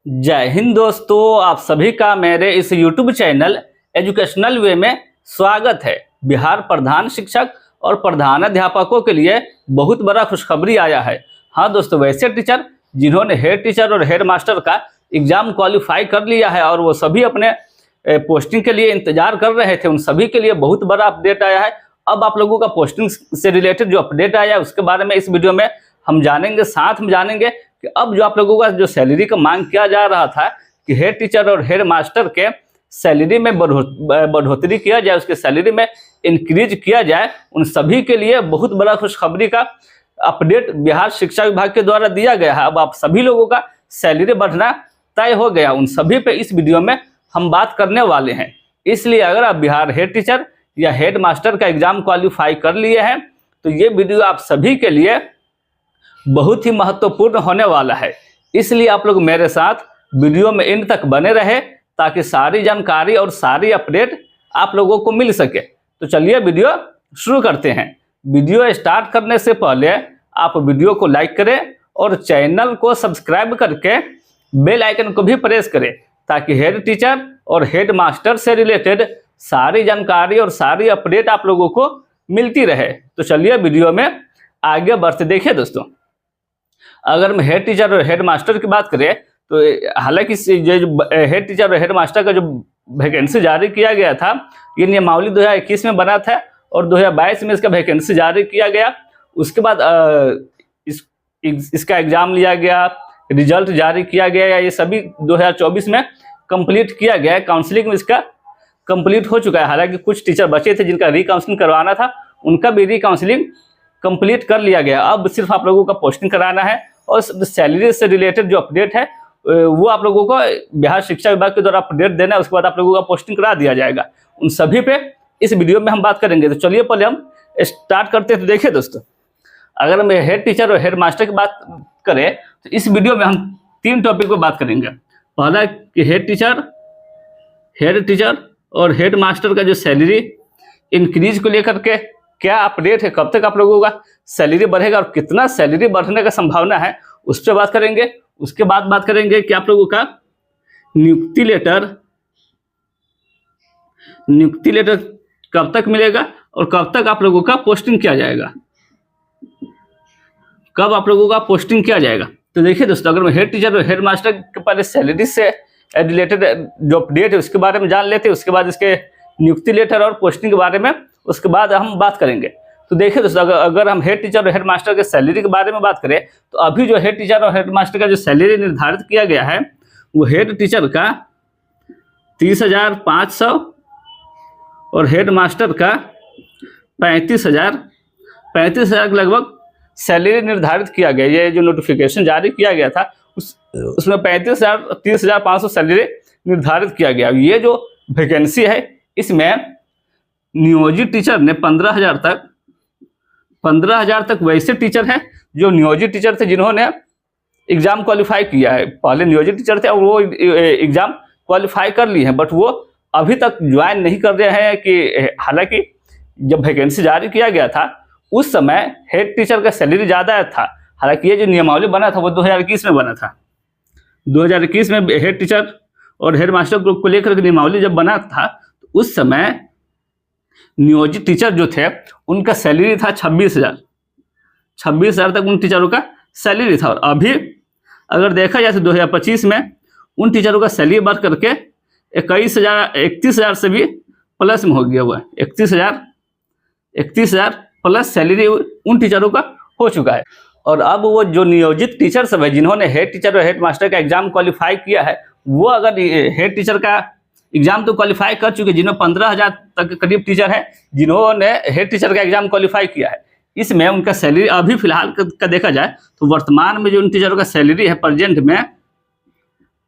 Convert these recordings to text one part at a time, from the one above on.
जय हिंद दोस्तों, आप सभी का मेरे इस YouTube चैनल एजुकेशनल वे में स्वागत है। बिहार प्रधान शिक्षक और प्रधानाध्यापकों के लिए बहुत बड़ा खुशखबरी आया है। हाँ दोस्तों, वैसे टीचर जिन्होंने हेड टीचर और हेड मास्टर का एग्ज़ाम क्वालिफाई कर लिया है और वो सभी अपने पोस्टिंग के लिए इंतजार कर रहे थे, उन सभी के लिए बहुत बड़ा अपडेट आया है। अब आप लोगों का पोस्टिंग से रिलेटेड जो अपडेट आया है उसके बारे में इस वीडियो में हम जानेंगे। साथ में जानेंगे कि अब जो आप लोगों का जो सैलरी का मांग किया जा रहा था कि हेड टीचर और हेड मास्टर के सैलरी में बढ़ोतरी किया जाए, उसके सैलरी में इंक्रीज किया जाए, उन सभी के लिए बहुत बड़ा खुशखबरी का अपडेट बिहार शिक्षा विभाग के द्वारा दिया गया है। अब आप सभी लोगों का सैलरी बढ़ना तय हो गया, उन सभी पे इस वीडियो में हम बात करने वाले हैं। इसलिए अगर आप बिहार हेड टीचर या हेड मास्टर का एग्जाम क्वालिफाई कर लिए हैं तो ये वीडियो आप सभी के लिए बहुत ही महत्वपूर्ण होने वाला है। इसलिए आप लोग मेरे साथ वीडियो में एंड तक बने रहे ताकि सारी जानकारी और सारी अपडेट आप लोगों को मिल सके। तो चलिए वीडियो शुरू करते हैं। वीडियो स्टार्ट करने से पहले आप वीडियो को लाइक करें और चैनल को सब्सक्राइब करके बेल आइकन को भी प्रेस करें ताकि हेड टीचर और हेड मास्टर से रिलेटेड सारी जानकारी और सारी अपडेट आप लोगों को मिलती रहे। तो चलिए वीडियो में आगे बढ़ते। देखिए दोस्तों, अगर हम हेड टीचर और हेड मास्टर की बात करें तो हालांकि जो हेड टीचर और हेड मास्टर का जो वैकेंसी जारी किया गया था ये नियमावली 2021 में बना था और 2022 में इसका वैकेंसी जारी किया गया। उसके बाद इसका एग्जाम लिया गया, रिजल्ट जारी किया गया, ये सभी 2024 में कंप्लीट किया गया। काउंसलिंग में इसका कंप्लीट हो चुका है। हालांकि कुछ टीचर बचे थे जिनका रिकाउंसलिंग करवाना था, उनका भी रिकाउंसलिंग कंप्लीट कर लिया गया। अब सिर्फ आप लोगों का पोस्टिंग कराना है और सैलरी से रिलेटेड जो अपडेट है वो आप लोगों को बिहार शिक्षा विभाग के द्वारा अपडेट देना है। उसके बाद आप लोगों का पोस्टिंग करा दिया जाएगा। उन सभी पे इस वीडियो में हम बात करेंगे। तो चलिए पहले हम स्टार्ट करते हैं। तो देखिए दोस्तों, अगर हम हेड टीचर और हेड मास्टर की बात करें तो इस वीडियो में हम 3 टॉपिक पर बात करेंगे। पहला कि हेड टीचर और हेड मास्टर का जो सैलरी इंक्रीज को लेकर के क्या अपडेट है, कब तक आप लोगों का सैलरी बढ़ेगा और कितना सैलरी बढ़ने का संभावना है, उस पर बात करेंगे। उसके बाद बात करेंगे कि आप लोगों का नियुक्ति लेटर कब तक मिलेगा और कब तक आप लोगों का पोस्टिंग किया जाएगा, कब आप लोगों का पोस्टिंग किया जाएगा। तो देखिए दोस्तों, अगर मैं हेड टीचर और हेड मास्टर के पहले सैलरी से रिलेटेड जो अपडेट है उसके बारे में जान लेते हैं, उसके बाद इसके नियुक्ति लेटर और पोस्टिंग के बारे में उसके बाद हम बात करेंगे। तो देखिए दोस्तों, अगर हम हेड टीचर और हेड मास्टर के सैलरी के बारे में बात करें तो अभी जो हेड टीचर और हेड मास्टर का जो सैलरी निर्धारित किया गया है वो हेड टीचर का 30,500 और हेड मास्टर का 35,000 के लगभग सैलरी निर्धारित किया गया। ये जो नोटिफिकेशन जारी किया गया था उसमें 30,500 सैलरी निर्धारित किया गया। ये जो वैकेंसी है इसमें नियोजित टीचर ने 15,000 तक वैसे टीचर हैं जो नियोजित टीचर थे जिन्होंने एग्जाम क्वालिफाई किया है। पहले नियोजित टीचर थे और वो एग्जाम क्वालिफाई कर लिए हैं, बट वो अभी तक ज्वाइन नहीं कर रहे हैं। कि हालांकि जब वैकेंसी जारी किया गया था उस समय हेड टीचर का सैलरी ज़्यादा था। हालांकि ये जो नियमावली बना था वो 2021 में बना था। 2021 में हेड टीचर और हेड मास्टर ग्रुप को लेकर नियमावली जब बना था तो उस समय नियोजित टीचर जो थे उनका सैलरी था 26,000 तक उन टीचरों का सैलरी था। और अभी अगर देखा जाए तो 2025 में उन टीचरों का सैलरी बढ़ करके 31,000 से भी प्लस में हो गया हुआ है। 31,000 प्लस सैलरी उन टीचरों का हो चुका है। और अब वो जो नियोजित टीचर सब है जिन्होंने हेड टीचर और हेड मास्टर का एग्जाम क्वालिफाई किया है, वो अगर हेड टीचर का एग्जाम तो क्वालिफाई कर चुके, जिन्होंने 15,000 तक करीब टीचर है जिन्होंने हेड टीचर का एग्जाम क्वालिफाई किया है, इसमें उनका सैलरी अभी फिलहाल का देखा जाए तो वर्तमान में जो उन टीचरों का सैलरी है प्रेजेंट में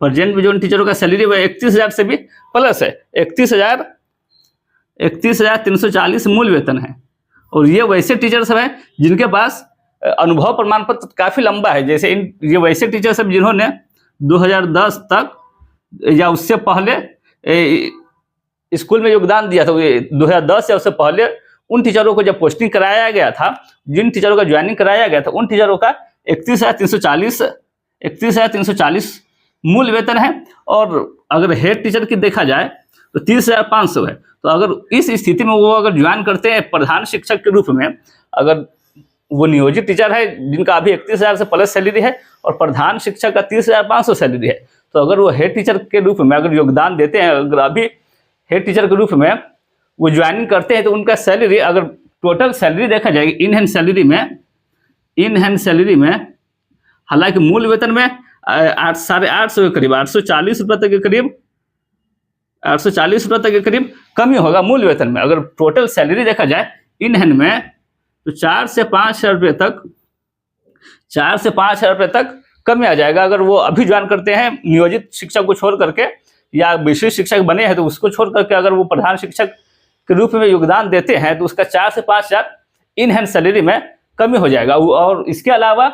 जो उन टीचरों का सैलरी है 31,000 से भी प्लस है। 31,340 मूल वेतन है। और ये वैसे टीचर सब हैं जिनके पास अनुभव प्रमाण पत्र काफ़ी लंबा है। जैसे ये वैसे टीचर सब जिन्होंने 2010 तक या उससे पहले स्कूल में योगदान दिया था, 2010 या उससे पहले उन टीचरों को जब पोस्टिंग कराया गया था, जिन टीचरों का ज्वाइनिंग कराया गया था, उन टीचरों का 31,340 मूल वेतन है। और अगर हेड टीचर की देखा जाए तो 30,500 है। तो अगर इस स्थिति में वो अगर ज्वाइन करते हैं प्रधान शिक्षक के रूप में, अगर वो नियोजित टीचर है जिनका अभी 31,000 से प्लस सैलरी है और प्रधान शिक्षक का 30,500 सैलरी है, तो अगर वो हेड टीचर के रूप में अगर योगदान देते हैं, अगर अभी हेड टीचर के रूप में वो ज्वाइनिंग करते हैं, तो उनका सैलरी अगर टोटल सैलरी देखा जाएगी इन हैंड सैलरी में हालांकि मूल वेतन में 850 के करीब 840 रुपये तक के करीब 840 रुपये तक के करीब कमी होगा मूल वेतन में। अगर टोटल सैलरी देखा जाए इन हैंड में तो 4 से 5,000 रुपये तक कमी आ जाएगा। अगर वो अभी ज्वाइन करते हैं नियोजित शिक्षक को छोड़ करके, या विशेष शिक्षक बने हैं तो उसको छोड़ करके अगर वो प्रधान शिक्षक के रूप में योगदान देते हैं, तो उसका 4 से 5,000 इन हैंड सैलरी में कमी हो जाएगा। और इसके अलावा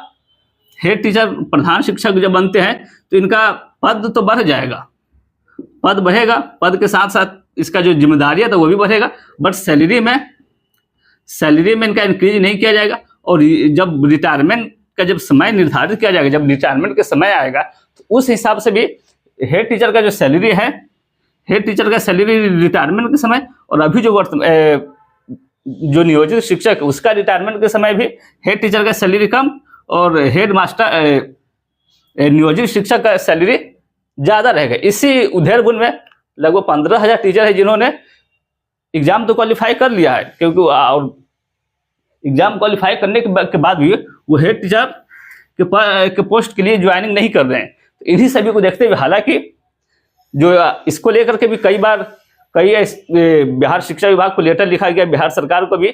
हेड टीचर प्रधान शिक्षक जब बनते हैं तो इनका पद तो बढ़ जाएगा, पद बढ़ेगा, पद के साथ साथ इसका जो जिम्मेदारी है तो वो भी बढ़ेगा, बट सैलरी में इनका इंक्रीज नहीं किया जाएगा। और जब रिटायरमेंट का जब समय निर्धारित किया जाएगा, जब रिटायरमेंट का समय आएगा, तो उस हिसाब से भी हेड टीचर का जो सैलरी है, हेड टीचर का सैलरी रिटायरमेंट के समय और अभी जो नियोजित शिक्षक उसका रिटायरमेंट के समय भी हेड टीचर का सैलरी कम और हेड मास्टर नियोजित शिक्षक का सैलरी ज़्यादा रहेगा। इसी उधेड़बुन में लगभग 15,000 टीचर है जिन्होंने एग्जाम तो क्वालिफाई कर लिया है, क्योंकि और एग्जाम क्वालिफाई करने के बाद भी वो हेड टीचर के पोस्ट के लिए ज्वाइनिंग नहीं कर रहे हैं। तो इन्हीं सभी को देखते हुए, हालांकि जो इसको लेकर के भी कई बिहार शिक्षा विभाग को लेटर लिखा गया, बिहार सरकार को भी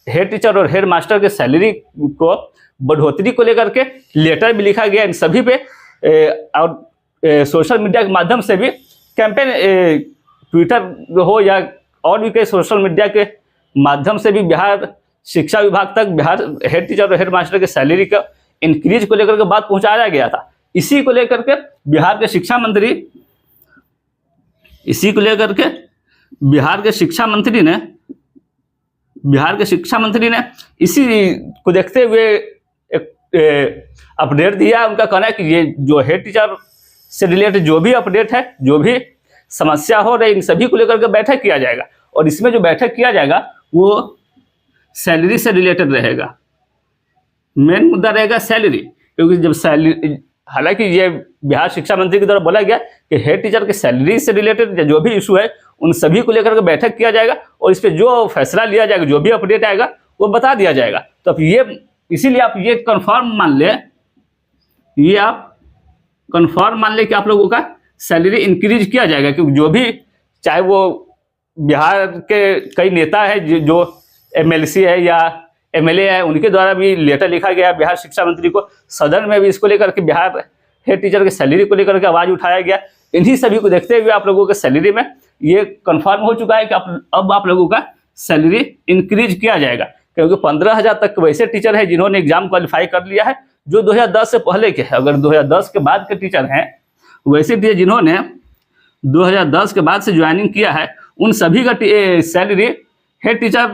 हेड टीचर और हेड मास्टर के सैलरी को बढ़ोतरी को लेकर के लेटर भी लिखा गया। इन सभी पे और सोशल मीडिया के माध्यम से भी कैंपेन, ट्विटर हो या और भी कई सोशल मीडिया के माध्यम से भी बिहार शिक्षा विभाग तक बिहार हेड टीचर और हेड मास्टर के सैलरी का इंक्रीज को लेकर के बात पहुंचाया गया था। इसी को लेकर के बिहार के शिक्षा मंत्री ने इसी को देखते हुए एक अपडेट दिया। उनका कहना है कि ये जो हेड टीचर से रिलेटेड जो भी अपडेट है, जो भी समस्या हो रही, इन सभी को लेकर के बैठक किया जाएगा। और इसमें जो बैठक किया जाएगा वो सैलरी से रिलेटेड रहेगा, मेन मुद्दा रहेगा सैलरी। क्योंकि जब सैलरी, हालांकि ये बिहार शिक्षा मंत्री के द्वारा बोला गया कि हेड टीचर के सैलरी से रिलेटेड जो भी इशू है उन सभी को लेकर के बैठक किया जाएगा और इस पर जो फैसला लिया जाएगा, जो भी अपडेट आएगा वो बता दिया जाएगा। तो अब ये इसीलिए आप ये कन्फर्म मान लें, कि आप लोगों का सैलरी इंक्रीज किया जाएगा। क्योंकि जो भी, चाहे वो बिहार के कई नेता है जो MLC है या MLA है, उनके द्वारा भी लेटर लिखा गया बिहार शिक्षा मंत्री को, सदन में भी इसको लेकर के बिहार हेड टीचर के सैलरी को लेकर के आवाज़ उठाया गया। इन्हीं सभी को देखते हुए आप लोगों के सैलरी में ये कन्फर्म हो चुका है कि अब आप लोगों का सैलरी इंक्रीज किया जाएगा। क्योंकि 15,000 तक वैसे टीचर है जिन्होंने एग्जाम क्वालिफाई कर लिया है, जो 2010 से पहले के हैं। अगर 2010 के बाद के टीचर हैं, वैसे टीचर जिन्होंने 2010 के बाद से ज्वाइनिंग किया है, उन सभी का सैलरी हेड टीचर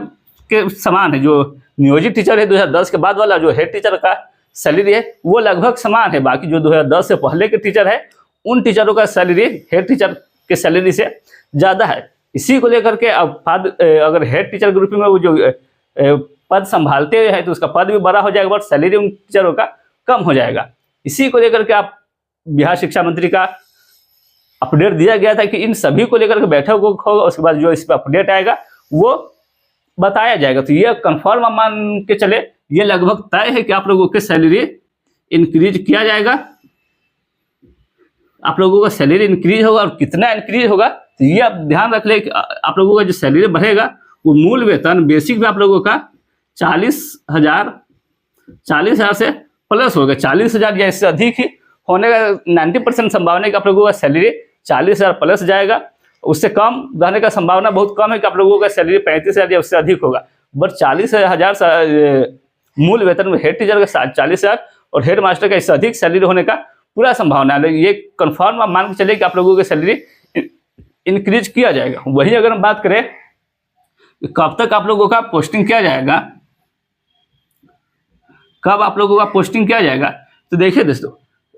के समान है। जो नियोजित टीचर है 2010 के बाद वाला, जो हेड टीचर का सैलरी है वो लगभग समान है। बाकी जो 2010 से पहले के टीचर है, उन टीचरों का सैलरी हेड टीचर के सैलरी से ज़्यादा है। इसी को लेकर के अब अगर हेड टीचर के रूप में वो जो पद संभालते हैं तो उसका पद भी बड़ा हो जाएगा, बट सैलरी उन टीचरों का कम हो जाएगा। इसी को लेकर के आप बिहार शिक्षा मंत्री का अपडेट दिया गया था कि इन सभी को लेकर के बैठक होगा, उसके बाद जो इस पर अपडेट आएगा वो बताया जाएगा। तो ये कंफर्म मान के चले, ये लगभग तय है कि आप लोगों के सैलरी इंक्रीज किया जाएगा। आप लोगों का सैलरी इंक्रीज होगा, और कितना इंक्रीज होगा तो ये आप ध्यान रख ले कि आप लोगों का जो सैलरी बढ़ेगा वो मूल वेतन बेसिक में आप लोगों का 40,000 से प्लस होगा। 40,000 या इससे अधिक ही होने का 90% संभावना है कि आप लोगों का सैलरी 40,000 प्लस जाएगा। उससे कम रहने का संभावना बहुत कम है कि आप लोगों का सैलरी 35,000 या उससे अधिक होगा। बट 40,000 मूल वेतन में हेड टीचर का 40,000 और हेड मास्टर का इससे अधिक सैलरी होने का पूरा संभावना है। ये कन्फर्म आप मान के चले कि आप लोगों की सैलरी इंक्रीज किया जाएगा। वही अगर हम बात करें कब तक आप लोगों का पोस्टिंग किया जाएगा, कब आप लोगों का पोस्टिंग किया जाएगा, तो देखिए दोस्तों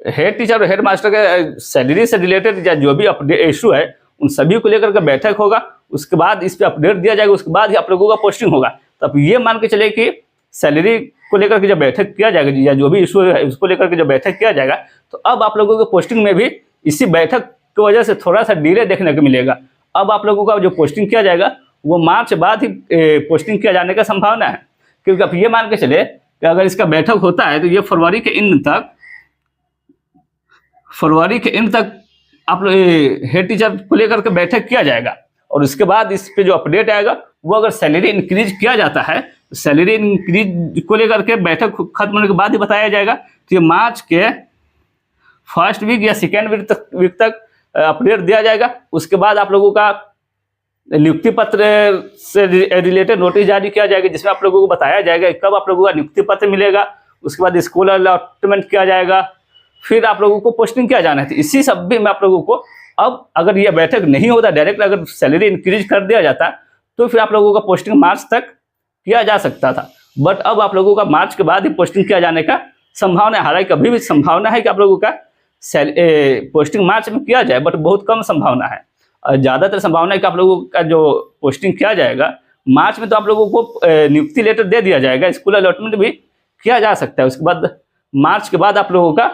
हेड टीचर और हेड मास्टर के सैलरी से रिलेटेड या जो भी इशू है उन सभी को लेकर के बैठक होगा। उसके बाद इस पर अपडेट दिया जाएगा, उसके बाद ही आप लोगों का पोस्टिंग होगा। तो आप ये मान के चले कि सैलरी को लेकर के जब बैठक किया जाएगा या जो भी इशू है उसको लेकर के जब बैठक किया जाएगा, तो अब आप लोगों को पोस्टिंग में भी इसी बैठक की वजह से थोड़ा सा डिले देखने को मिलेगा। अब आप लोगों का जो पोस्टिंग किया जाएगा वो मार्च बाद ही पोस्टिंग किया जाने का संभावना है। क्योंकि आप ये मान के चले कि अगर इसका बैठक होता है तो ये फरवरी के एंड तक आप लोग हेड टीचर को लेकर के बैठक किया जाएगा। और उसके बाद इस पे जो अपडेट आएगा वो अगर सैलरी इंक्रीज किया जाता है तो सैलरी इंक्रीज को लेकर के बैठक खत्म होने के बाद ही बताया जाएगा। तो ये मार्च के फर्स्ट वीक या सेकेंड वीक तक अपडेट दिया जाएगा। उसके बाद आप लोगों का नियुक्ति पत्र से रिलेटेड नोटिस जारी किया जाएगा, जिसमें आप लोगों को बताया जाएगा कब आप लोगों का नियुक्ति पत्र मिलेगा। उसके बाद स्कूल अलॉटमेंट किया जाएगा, फिर आप लोगों को पोस्टिंग किया जाना है। इसी सब भी में आप लोगों को अब अगर यह बैठक नहीं होता, डायरेक्ट अगर सैलरी इंक्रीज कर दिया जाता तो फिर आप लोगों का पोस्टिंग मार्च तक किया जा सकता था। बट अब आप लोगों का मार्च के बाद ही पोस्टिंग किया जाने का संभावना है। हालांकि अभी भी संभावना है कि आप लोगों का पोस्टिंग मार्च में किया जाए, बट बहुत कम संभावना है। ज़्यादातर संभावना है कि आप लोगों का जो पोस्टिंग किया जाएगा मार्च में, तो आप लोगों को नियुक्ति लेटर दे दिया जाएगा, स्कूल अलॉटमेंट भी किया जा सकता है। उसके बाद मार्च के बाद आप लोगों का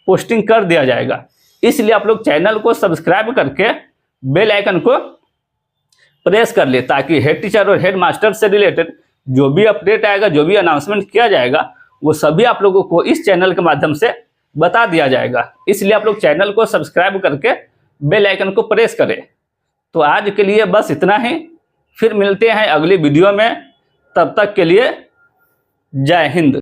पोस्टिंग कर दिया जाएगा। इसलिए आप लोग चैनल को सब्सक्राइब करके बेल आइकन को प्रेस कर ले, ताकि हेड टीचर और हेड मास्टर से रिलेटेड जो भी अपडेट आएगा, जो भी अनाउंसमेंट किया जाएगा, वो सभी आप लोगों को इस चैनल के माध्यम से बता दिया जाएगा। इसलिए आप लोग चैनल को सब्सक्राइब करके बेल आइकन को प्रेस करें। तो आज के लिए बस इतना ही, फिर मिलते हैं अगली वीडियो में। तब तक के लिए जय हिंद।